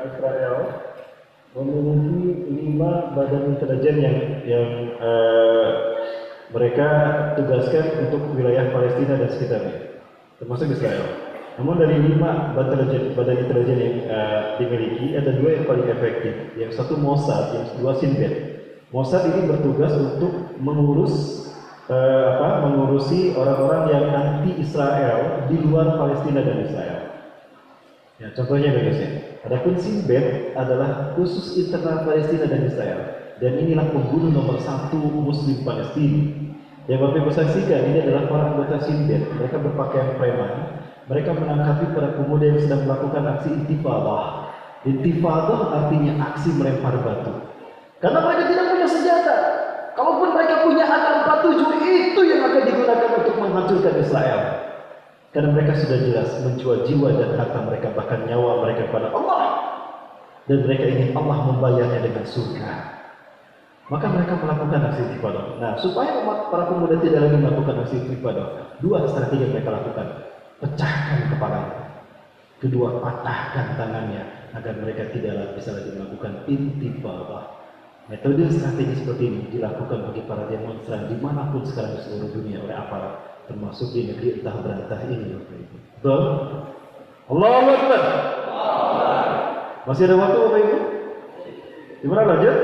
Speaker 1: Israel memiliki 5 badan intelijen yang mereka tugaskan untuk wilayah Palestina dan sekitarnya, termasuk Israel. Namun dari 5 badan intelijen yang dimiliki, ada 2 yang paling efektif. Yang satu Mossad, yang kedua Shin Bet. Mossad ini bertugas untuk mengurusi orang-orang yang anti Israel di luar Palestina dan Israel. Ya, contohnya begini. Adapun Shin Bet adalah khusus internal Palestina dan Israel. Dan inilah pembunuh nomor 1 Muslim Palestina. Yang Bapak Ibu saksikan ini adalah para anggota Shin Bet. Mereka berpakaian preman. Mereka menangkapi para pemuda yang sedang melakukan aksi intifadah. Intifadah artinya aksi melempar batu. Karena mereka tidak punya senjata. Kalaupun mereka punya AK-47, itu yang akan digunakan untuk menghancurkan Israel. Karena mereka sudah jelas menjual jiwa dan harta mereka, bahkan nyawa mereka kepada Allah. Dan mereka ingin Allah membayarnya dengan surga. Maka mereka melakukan aksi intifadah. Nah, supaya para pemuda tidak lagi melakukan aksi intifadah, 2 strategi yang mereka lakukan. Pecahkan kepalanya, kedua patahkan tangannya agar mereka tidak bisa lagi melakukan intifadah. Metode strategi seperti ini dilakukan bagi para demonstran dimanapun sekarang di seluruh dunia oleh aparat, termasuk di negeri entah berantah ini. Betul? Allahu Akbar. Masih ada waktu Bapak Ibu? Gimana lanjut?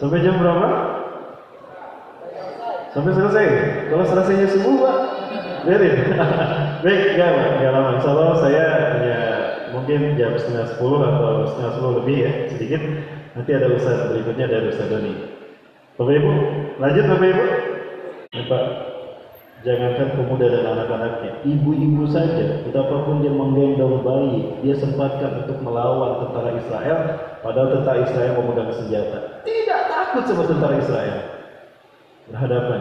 Speaker 1: Sampai jam berapa? Sampai selesai. Kalau selesainya subuh Pak, beres. Baik, enggak lama. Insyaallah saya hanya mungkin jam 9:30 atau 9:10 lebih ya, sedikit. Nanti ada ustaz berikutnya dari Ustaz Doni. Bapak Ibu, lanjut Bapak Ibu. Pak, jangankan pemuda dan anak-anaknya, ibu-ibu saja, betapapun dia menggendong bayi, dia sempatkan untuk melawan tentara Israel, padahal tentara Israel memegang senjata. Tidak takut sama tentara Israel. Berhadapan.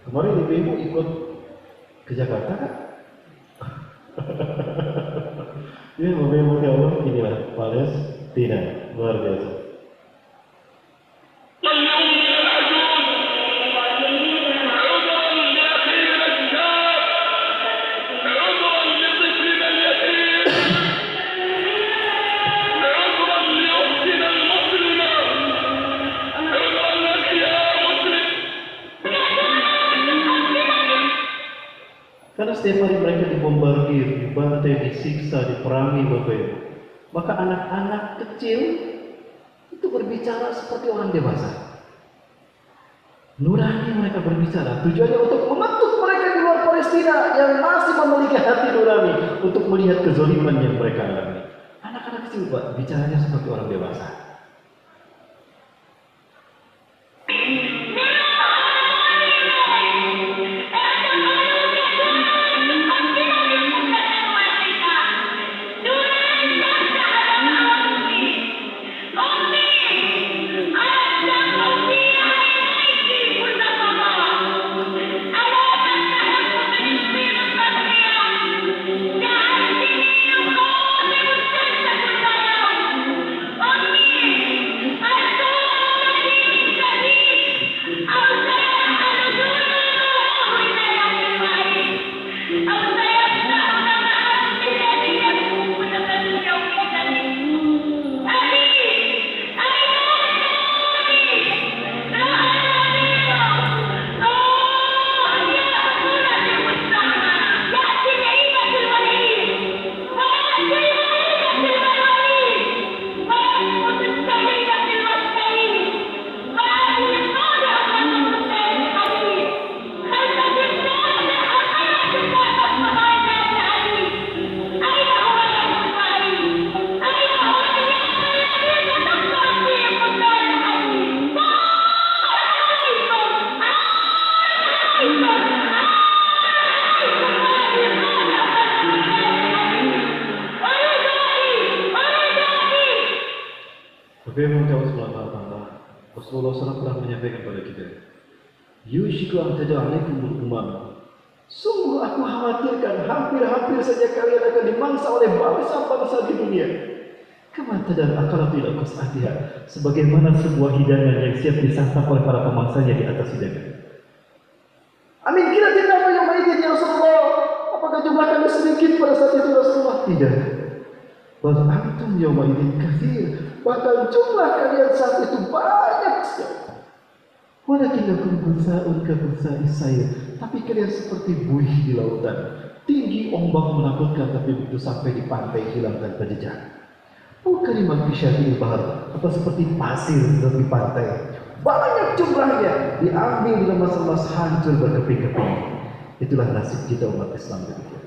Speaker 1: Kemarin ibu-ibu ikut ke Jakarta kan? Ya, Bapak-Ibu Allah, inilah Palestina, luar biasa. Karena setiap hari mereka dibombardir, dibantai, disiksa, diperangi Bapak Ibu. Maka anak-anak kecil itu berbicara seperti orang dewasa. Nurani mereka berbicara. Tujuannya untuk mengetuk mereka di luar Palestina yang masih memiliki hati nurani untuk melihat kezaliman yang mereka alami. Anak-anak kecil Pak, bicaranya seperti orang dewasa. Rasulullah SAW telah menyampaikan kepada kita, Yushiku an tada'alaikumul umam. Sungguh aku khawatirkan hampir-hampir saja kalian akan dimangsa oleh bangsa-bangsa di dunia. Kama tadal aqalatu ila qas'atiha, sebagaimana sebuah hidangan yang siap disantap oleh para pemangsanya di atas hidangan. Amin, kira tidak apa yang maizin ya Rasulullah? Apakah jumlah kami sedikit pada saat itu Rasulullah? Tidak. Bal antum yawma idzin katsir. Bahkan jumlah kalian saat itu banyak sekali. Walakinnakum butsa'un ka butsa'is sayr. Tapi kalian seperti buih di lautan. Tinggi ombak menakutkan, tapi begitu sampai di pantai hilang tanpa jejak. Kalimat bisyadil bahar, atau seperti pasir di tepi pantai. Banyak jumlahnya, diambil lemas-lemas hancur berkeping-keping. Itulah nasib kita umat Islam demikian.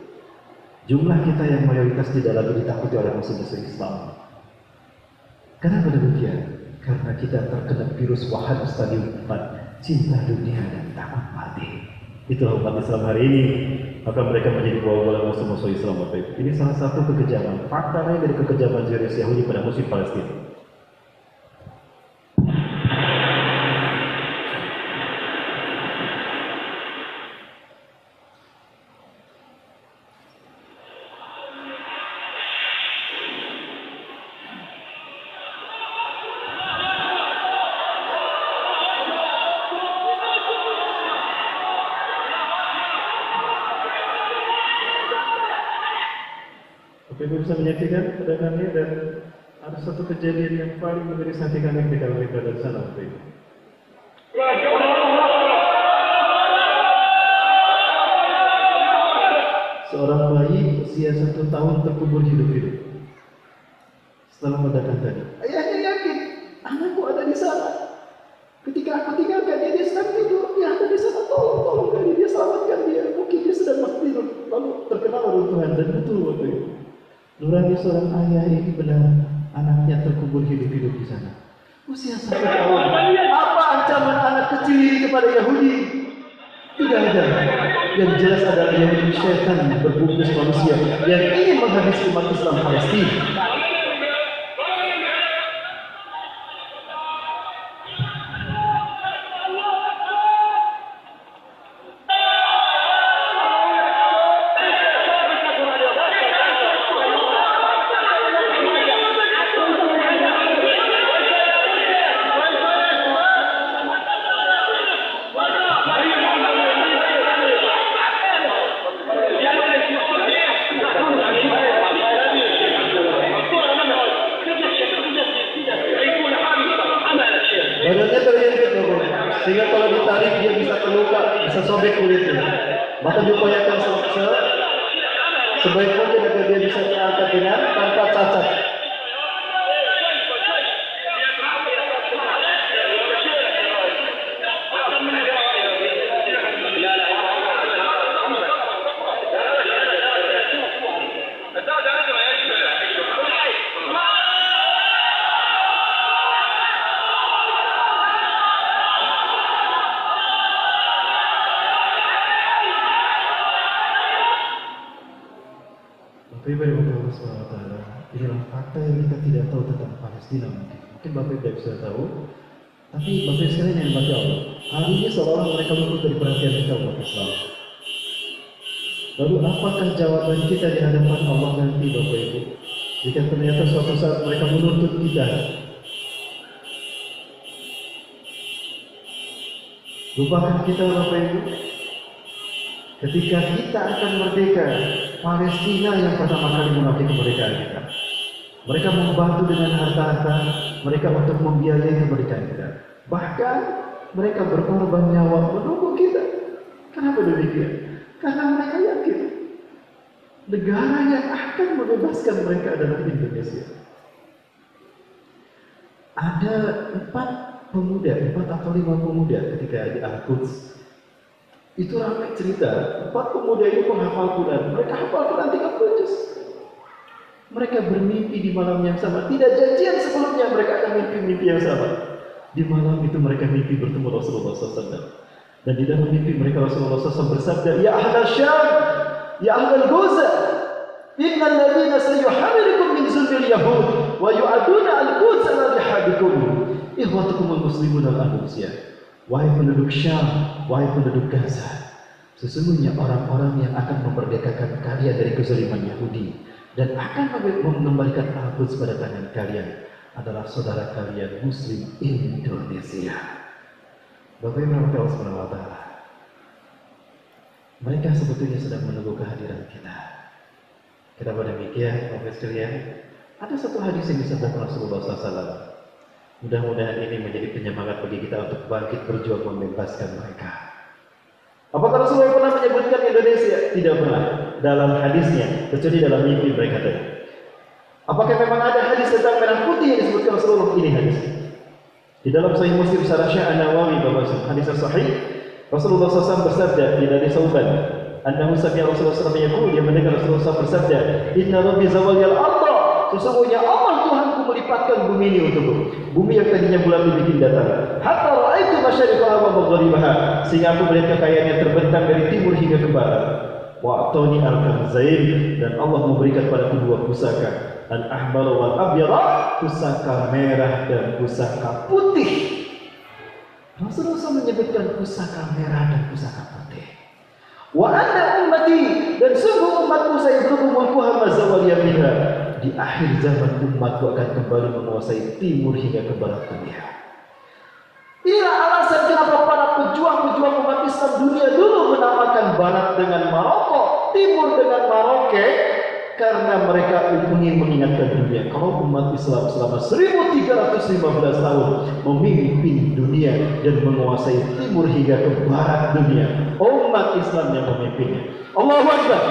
Speaker 1: Jumlah kita yang mayoritas tidak lagi ditakuti oleh musuh-musuh Islam. Kenapa demikian? Karena kita terkena virus wahad stadium 4, cinta dunia dan takut mati. Itulah umat Islam hari ini. Maka mereka menjadi bola-bola musuh-musuh Islam. Ini salah satu kekejaman, fakta lain dari kekejaman Zionis Yahudi pada musuh Palestina. Ibu bisa menyaksikan kedatangannya, dan ada satu kejadian yang paling mengiris hati kami ketika kami berada di sana waktu itu. Seorang bayi usia 1 tahun terkubur hidup-hidup. Setelah ledakan tadi, ayahnya yakin anakku ada di sana. Ketika aku tinggalkan dia sedang tidur, dia ada di sana. Tolong dia selamatkan dia. Mungkin dia sedang masih tidur. Lalu terkenal oleh Tuhan, dan betul waktu itu. Nurani seorang ayah ini benar, anaknya terkubur hidup-hidup di sana. Usia 1 tahun. Apa ancaman anak kecil ini kepada Yahudi? Tidak ada. Yang jelas adalah Yahudi syaitan berbungkus manusia yang ingin menghabisi umat Islam Palestina. Badannya terlihat sehingga kalau ditarik dia bisa terluka, bisa sobek kulitnya. Maka diupayakan sebaik mungkin agar dia bisa diangkat dengan tanpa cacat. Bapak Ibu yang Allah SWT, inilah fakta yang kita tidak tahu tentang Palestina mungkin Bapak Ibu sudah tahu, tapi Bapak Ibu sekalian yang dimakai Allah, hal ini seolah-olah mereka luput dari perhatian kita umat Islam. Lalu apakah jawaban kita di hadapan Allah nanti Bapak Ibu? Jika ternyata suatu saat mereka menuntut kita, lupakan kita Bapak Ibu? Ketika kita akan merdeka, Palestina yang pertama kali mengakui kemerdekaan kita. Mereka membantu dengan harta-harta mereka untuk membiayai kemerdekaan kita. Bahkan mereka berkorban nyawa menunggu kita. Kenapa demikian? Karena mereka yakin negara yang akan membebaskan mereka adalah Indonesia. Ada 4 atau 5 pemuda ketika di Al-Quds. Itu ramai cerita, 4 pemuda itu penghafal Quran. Mereka hafal Quran 30 juz. Mereka bermimpi di malam yang sama. Tidak janjian sebelumnya mereka akan mimpi yang sama. Di malam itu mereka mimpi bertemu Rasulullah SAW. Dan di dalam mimpi mereka Rasulullah SAW bersabda, Ya ahlal Syam, Ya ahlal Gaza, innal ladhina sayuhamirikum min zulmil Yahud, wa yu'aduna al-Quds ala rihabikum, ihwatukumul muslimun al-Andalusiyah. Wahai penduduk Syam, wahai penduduk Gaza, sesungguhnya orang-orang yang akan memerdekakan kalian dari kezaliman Yahudi dan akan mengembalikan Al-Quds pada tangan kalian adalah saudara kalian Muslim Indonesia. Bapak Ibu Allah SWT, mereka sebetulnya sedang menunggu kehadiran kita. Kenapa demikian, Bapak sekalian? Ada satu hadis yang disabdakan Rasulullah SAW. Mudah-mudahan ini menjadi penyemangat bagi kita untuk bangkit berjuang membebaskan mereka. Apakah Rasulullah pernah menyebutkan Indonesia? Tidak pernah. dalam hadisnya kecuali dalam mimpi mereka tadi. Apakah memang ada hadis tentang merah putih yang disebutkan Rasulullah? Ini hadis. Di dalam Sahih Muslim Syarah Syekh An-Nawawi bahwa hadis sahih Rasulullah SAW bersabda di dari Sauban, annahu sami'a Rasulullah SAW yaqul, dia mendengar Rasulullah SAW bersabda, inna rabbi zawaliyal arda, sesungguhnya Allah Tuhanku melipatkan bumi ini untukku. Bumi yang tadinya bulan dibikin datar. Hatta ra'aitu masyariqaha wa maghribaha, sehingga aku melihat kekayaannya terbentang dari timur hingga ke barat. Wa atani al-kanzain, dan Allah memberikan padaku dua pusaka, al-ahmar wal abyad, pusaka merah dan pusaka putih. Rasulullah SAW menyebutkan pusaka merah dan pusaka putih. Wa anna ummati, dan sungguh umatku saya belum mulkuha mazawaliya minha, di akhir zaman umatku akan kembali menguasai timur hingga ke barat dunia. Inilah alasan kenapa para pejuang-pejuang umat Islam dunia dulu menamakan barat dengan Maroko, timur dengan Maroke, karena mereka ingin mengingatkan dunia kalau umat Islam selama 1315 tahun memimpin dunia dan menguasai timur hingga ke barat dunia. Umat Islam yang memimpinnya. Allahu Akbar.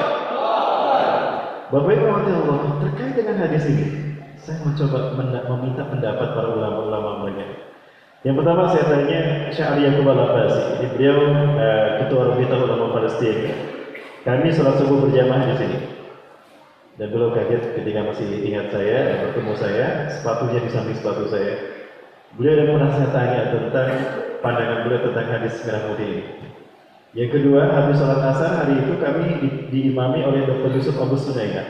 Speaker 1: Bapak Ibu Allah, terkait dengan hadis ini, saya mencoba meminta pendapat para ulama-ulama mereka. Yang pertama saya tanya Syekh Ali Yaqub Al-Abbasi, beliau ketua Rabitatul Ulama Palestina. Kami sholat subuh berjamaah di sini. Dan beliau kaget ketika masih ingat saya dan bertemu saya, sepatunya di samping sepatu saya. Beliau ada pernah saya tanya tentang pandangan beliau tentang hadis merah putih ini. Yang kedua, habis sholat asar hari itu kami diimami oleh Dr. Yusuf Abu Sunaiha.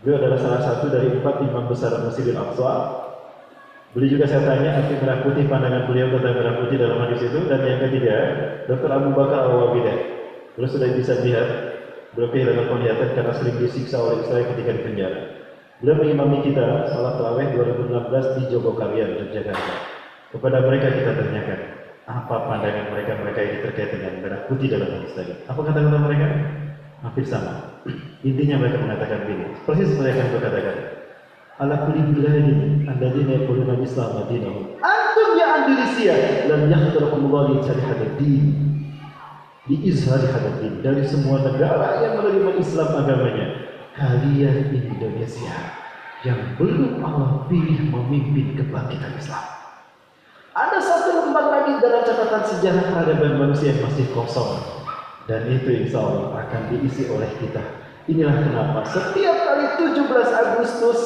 Speaker 1: Beliau adalah salah satu dari 4 imam besar Masjidil Aqsa. Beliau juga saya tanya arti merah putih, pandangan beliau tentang merah putih dalam hadis itu. Dan yang ketiga, Dr. Abu Bakar Al-Wabidah. Beliau sudah bisa lihat, beliau kehilangan penglihatan karena sering disiksa oleh Israel ketika di penjara. Beliau mengimami kita salat tarawih 2016 di Jogokarian, Yogyakarta. Kepada mereka kita tanyakan, apa pandangan mereka ini terkait dengan merah putih dalam hadis tadi? Apa kata-kata mereka? Hampir sama. Intinya mereka mengatakan begini, persis seperti yang saya katakan. Ala kulli biladin alladziina yaquluna Islam madinahum. Antum ya Andalusia lam yakhtalakumullah li syarihatil din. Di izhari hadatin dari semua negara yang menerima Islam agamanya, kalian Indonesia yang belum Allah pilih memimpin kebangkitan Islam. Ada satu lembar lagi dalam catatan sejarah peradaban manusia yang masih kosong, dan itu insya Allah akan diisi oleh kita. Inilah kenapa setiap kali 17 Agustus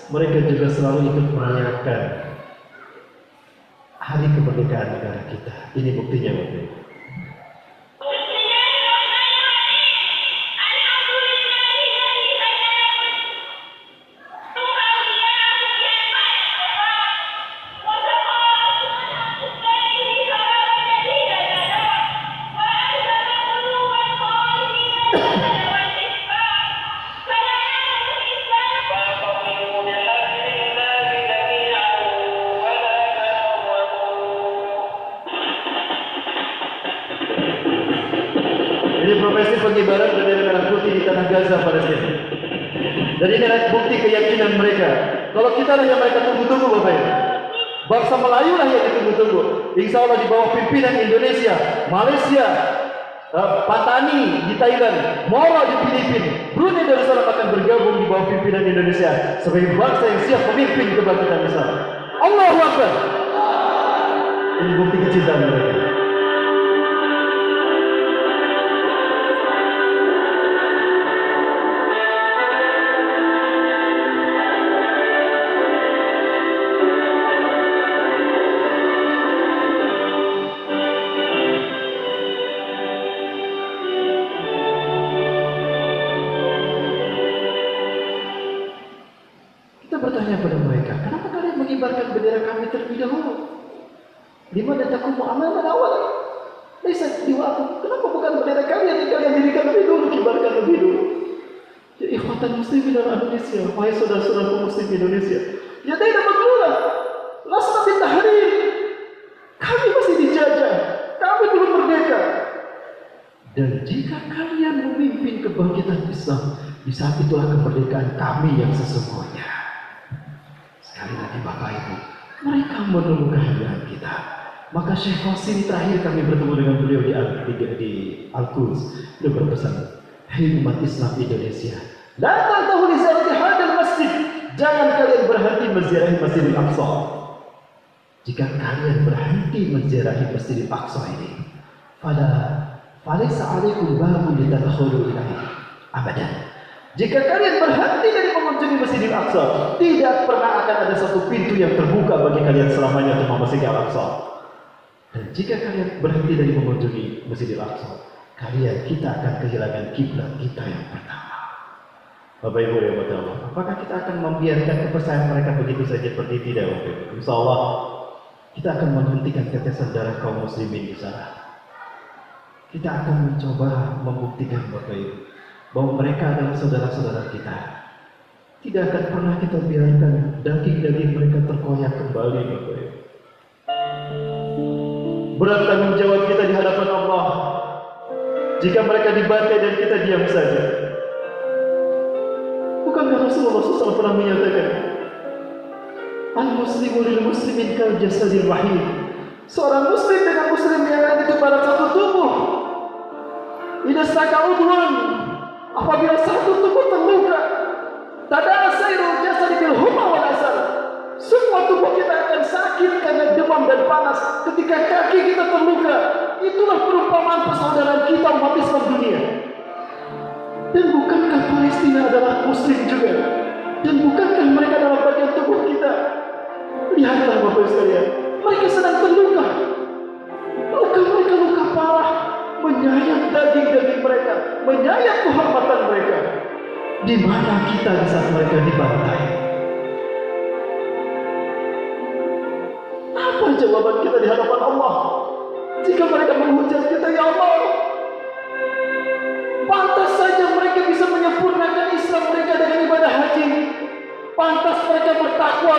Speaker 1: mereka juga selalu ikut merayakan hari kemerdekaan negara kita. Ini buktinya, Bapak. Ini profesi pengibaran bendera merah putih di tanah Gaza, Palestina. Dan ini adalah bukti keyakinan mereka. Kalau kita lah yang mereka tunggu-tunggu, Bapak Ibu. Bangsa Melayu lah yang ditunggu-tunggu. Insya Allah di bawah pimpinan Indonesia, Malaysia, Patani di Thailand, Moro di Filipina, Brunei Darussalam akan bergabung di bawah pimpinan Indonesia sebagai bangsa yang siap memimpin kebangkitan Islam. Allahu Akbar. Ini bukti kecintaan mereka. Bertanya pada mereka, kenapa kalian mengibarkan bendera kami terlebih dahulu? Lima dan takumu amal awal. Lihat di waktu, kenapa bukan bendera kalian yang kalian dirikan lebih dulu, kibarkan lebih dulu? Ya ikhwatan muslimin dalam Indonesia, wahai saudara-saudaraku muslim Indonesia, ya tidak betulan, lasna bin tahrir. Kami masih dijajah, kami belum merdeka. Dan jika kalian memimpin kebangkitan Islam, di saat itulah kemerdekaan kami yang sesungguhnya. Sekali lagi Bapak Ibu, mereka menunggu kehadiran kita. Maka Syekh Qasim terakhir kami bertemu dengan beliau di Al-Quds, beliau berpesan, Hei umat Islam Indonesia, la tantahu li ziyarati hadal masjid. Jangan kalian berhenti menziarahi Masjidil Aqsa. Jika kalian berhenti menziarahi Masjidil Aqsa ini, falaysa 'alaikum babun litadkhulu ilaihi abadan. Jika kalian berhenti dari mengunjungi Masjidil Aqsa, tidak pernah akan ada satu pintu yang terbuka bagi kalian selamanya untuk memasuki Al-Aqsa. Dan jika kalian berhenti dari mengunjungi Masjidil Aqsa, kita akan kehilangan kiblat kita yang pertama. Bapak Ibu yang berdoa, apakah kita akan membiarkan kepercayaan mereka begitu saja seperti tidak, Bapak Ibu? Insya Allah kita akan menghentikan tetesan darah kaum muslimin di sana. Kita akan mencoba membuktikan, Bapak Ibu, bahwa mereka adalah saudara-saudara kita. Tidak akan pernah kita biarkan daging-daging mereka terkoyak kembali, Bapak Ibu. Berat tanggung jawab kita di hadapan Allah jika mereka dibantai dan kita diam saja. Bukankah Rasulullah SAW pernah menyatakan, al-muslimu lil muslimin kal jasadil wahid. Seorang muslim dengan muslim yang lain itu pada satu tubuh. Idza staka udwan, apabila satu tubuh terluka, tadasairu jasad bil huma wal asal. Semua tubuh kita akan sakit karena demam dan panas. Ketika kaki kita terluka, itulah perumpamaan persaudaraan kita umat Islam dunia. Dan bukankah Palestina adalah muslim juga? Dan bukankah mereka adalah bagian tubuh kita? Lihatlah Bapak sekalian, mereka sedang terluka. Luka mereka luka parah, menyayat daging-daging mereka, menyayat kehormatan mereka. Di mana kita di saat mereka dibantai? Apa jawaban kita di hadapan Allah jika mereka menghujat kita? Ya Allah, pantas saja mereka bisa menyempurnakan Islam mereka dengan ibadah haji. Pantas mereka bertakwa